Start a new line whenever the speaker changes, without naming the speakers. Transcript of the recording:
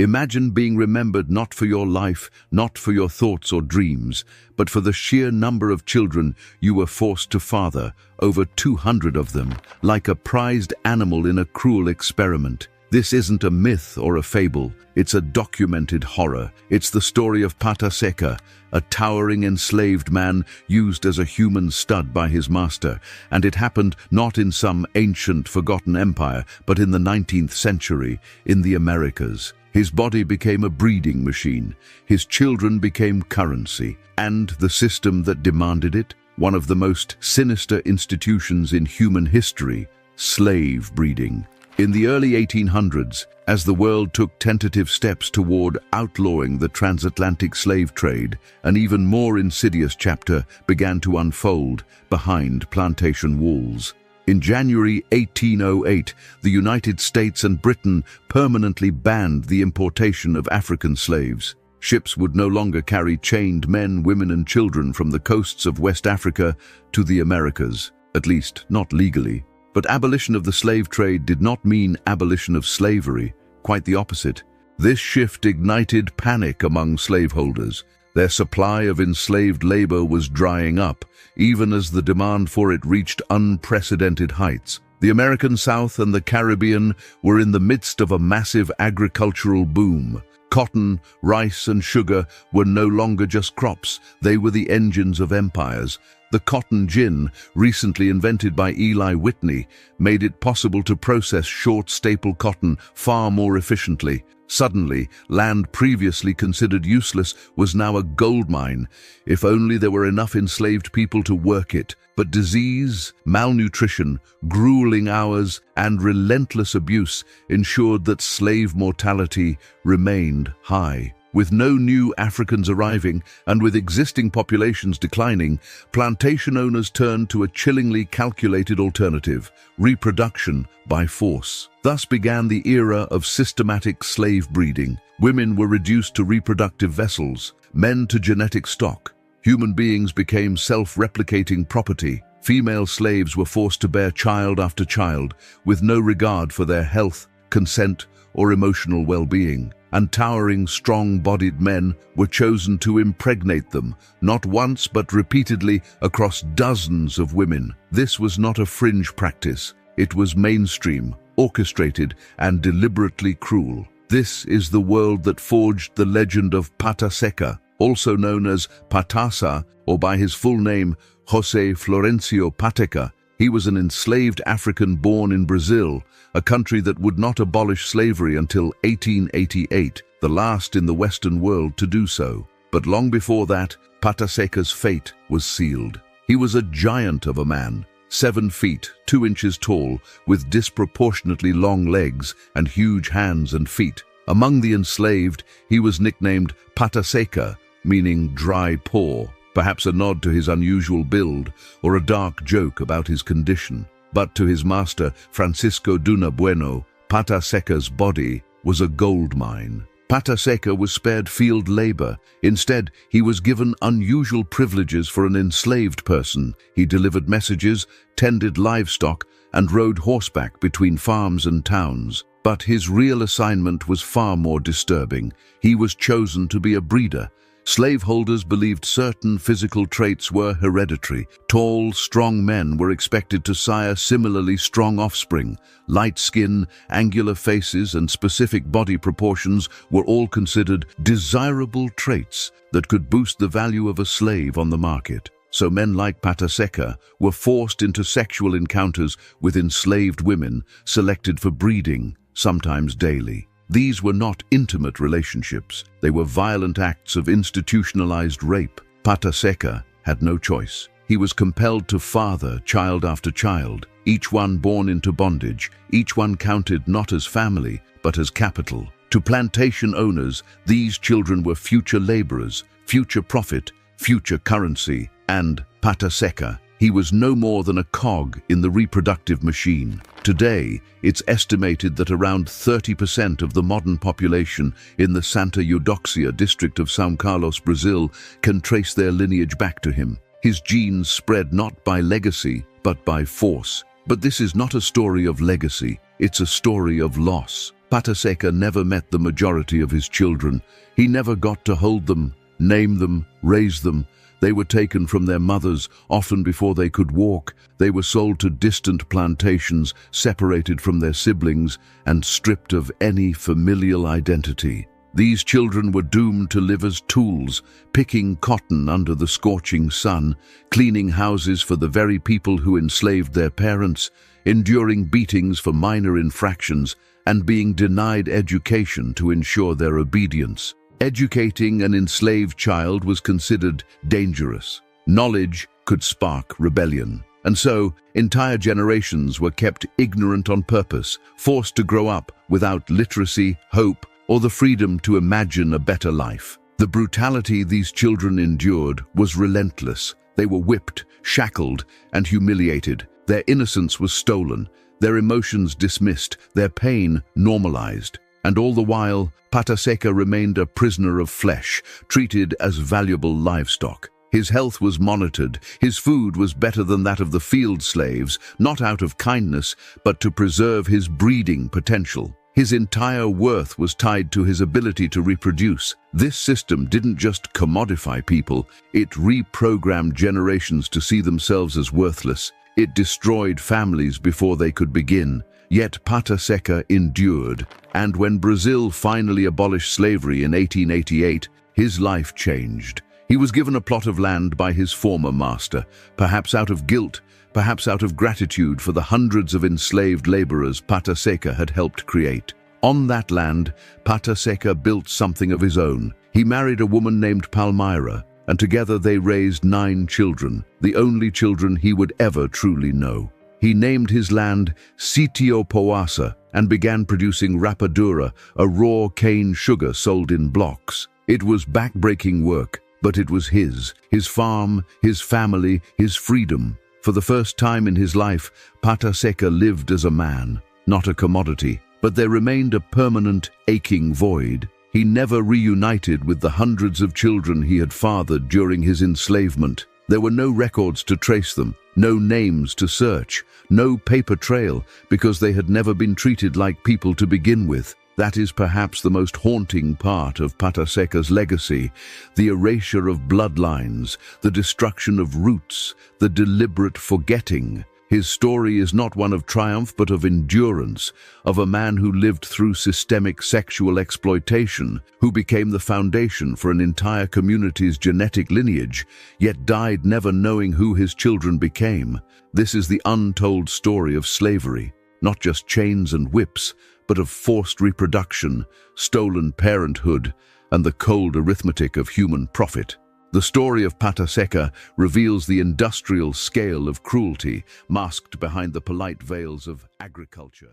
Imagine being remembered not for your life, not for your thoughts or dreams, but for the sheer number of children you were forced to father, over 200 of them, like a prized animal in a cruel experiment. This isn't a myth or a fable, it's a documented horror. It's the story of Pata Seca, a towering enslaved man used as a human stud by his master, and it happened not in some ancient forgotten empire, but in the 19th century, in the Americas. His body became a breeding machine, his children became currency, and the system that demanded it, one of the most sinister institutions in human history, slave breeding. In the early 1800s, as the world took tentative steps toward outlawing the transatlantic slave trade, an even more insidious chapter began to unfold behind plantation walls. In January 1808, the United States and Britain permanently banned the importation of African slaves. Ships would no longer carry chained men, women, and children from the coasts of West Africa to the Americas, at least not legally. But abolition of the slave trade did not mean abolition of slavery, quite the opposite. This shift ignited panic among slaveholders. Their supply of enslaved labor was drying up, even as the demand for it reached unprecedented heights. The American South and the Caribbean were in the midst of a massive agricultural boom. Cotton, rice, and sugar were no longer just crops, they were the engines of empires. The cotton gin, recently invented by Eli Whitney, made it possible to process short staple cotton far more efficiently. Suddenly, land previously considered useless was now a goldmine, if only there were enough enslaved people to work it. But disease, malnutrition, grueling hours, and relentless abuse ensured that slave mortality remained high. With no new Africans arriving and with existing populations declining, plantation owners turned to a chillingly calculated alternative: reproduction by force. Thus began the era of systematic slave breeding. Women were reduced to reproductive vessels, men to genetic stock. Human beings became self-replicating property. Female slaves were forced to bear child after child, with no regard for their health, consent, or emotional well-being. And towering, strong-bodied men were chosen to impregnate them, not once but repeatedly across dozens of women. This was not a fringe practice. It was mainstream, orchestrated, and deliberately cruel. This is the world that forged the legend of Pata Seca, also known as Patasa, or by his full name, José Florencio Pateca. He was an enslaved African born in Brazil, a country that would not abolish slavery until 1888, the last in the Western world to do so. But long before that, Pata Seca's fate was sealed. He was a giant of a man, 7 feet, 2 inches tall, with disproportionately long legs and huge hands and feet. Among the enslaved, he was nicknamed Pata Seca, meaning dry paw, perhaps a nod to his unusual build or a dark joke about his condition. But to his master, Francisco Duna Bueno, Pata Seca's body was a gold mine. Pata Seca was spared field labor. Instead, he was given unusual privileges for an enslaved person. He delivered messages, tended livestock, and rode horseback between farms and towns. But his real assignment was far more disturbing. He was chosen to be a breeder. Slaveholders believed certain physical traits were hereditary. Tall, strong men were expected to sire similarly strong offspring. Light skin, angular faces, and specific body proportions were all considered desirable traits that could boost the value of a slave on the market. So men like Pata Seca were forced into sexual encounters with enslaved women, selected for breeding, sometimes daily. These were not intimate relationships. They were violent acts of institutionalized rape. Pata Seca had no choice. He was compelled to father child after child, each one born into bondage, each one counted not as family, but as capital. To plantation owners, these children were future laborers, future profit, future currency, and Pata Seca, he was no more than a cog in the reproductive machine. Today, it's estimated that around 30% of the modern population in the Santa Eudoxia district of São Carlos, Brazil, can trace their lineage back to him. His genes spread not by legacy, but by force. But this is not a story of legacy, it's a story of loss. Pata Seca never met the majority of his children. He never got to hold them, name them, raise them. They were taken from their mothers, often before they could walk. They were sold to distant plantations, separated from their siblings, and stripped of any familial identity. These children were doomed to live as tools, picking cotton under the scorching sun, cleaning houses for the very people who enslaved their parents, enduring beatings for minor infractions, and being denied education to ensure their obedience. Educating an enslaved child was considered dangerous. Knowledge could spark rebellion. And so, entire generations were kept ignorant on purpose, forced to grow up without literacy, hope, or the freedom to imagine a better life. The brutality these children endured was relentless. They were whipped, shackled, and humiliated. Their innocence was stolen, their emotions dismissed, their pain normalized. And all the while, Pata Seca remained a prisoner of flesh, treated as valuable livestock. His health was monitored. His food was better than that of the field slaves, not out of kindness, but to preserve his breeding potential. His entire worth was tied to his ability to reproduce. This system didn't just commodify people, it reprogrammed generations to see themselves as worthless. It destroyed families before they could begin. Yet Pata Seca endured, and when Brazil finally abolished slavery in 1888, his life changed. He was given a plot of land by his former master, perhaps out of guilt, perhaps out of gratitude for the hundreds of enslaved laborers Pata Seca had helped create. On that land, Pata Seca built something of his own. He married a woman named Palmyra, and together they raised 9 children, the only children he would ever truly know. He named his land Sitio Poasa and began producing rapadura, a raw cane sugar sold in blocks. It was back-breaking work, but it was his farm, his family, his freedom. For the first time in his life, Pata Seca lived as a man, not a commodity, but there remained a permanent, aching void. He never reunited with the hundreds of children he had fathered during his enslavement. There were no records to trace them, no names to search, no paper trail, because they had never been treated like people to begin with. That is perhaps the most haunting part of Pata Seca's legacy, the erasure of bloodlines, the destruction of roots, the deliberate forgetting. His story is not one of triumph but of endurance, of a man who lived through systemic sexual exploitation, who became the foundation for an entire community's genetic lineage, yet died never knowing who his children became. This is the untold story of slavery, not just chains and whips, but of forced reproduction, stolen parenthood, and the cold arithmetic of human profit. The story of Pata Seca reveals the industrial scale of cruelty masked behind the polite veils of agriculture.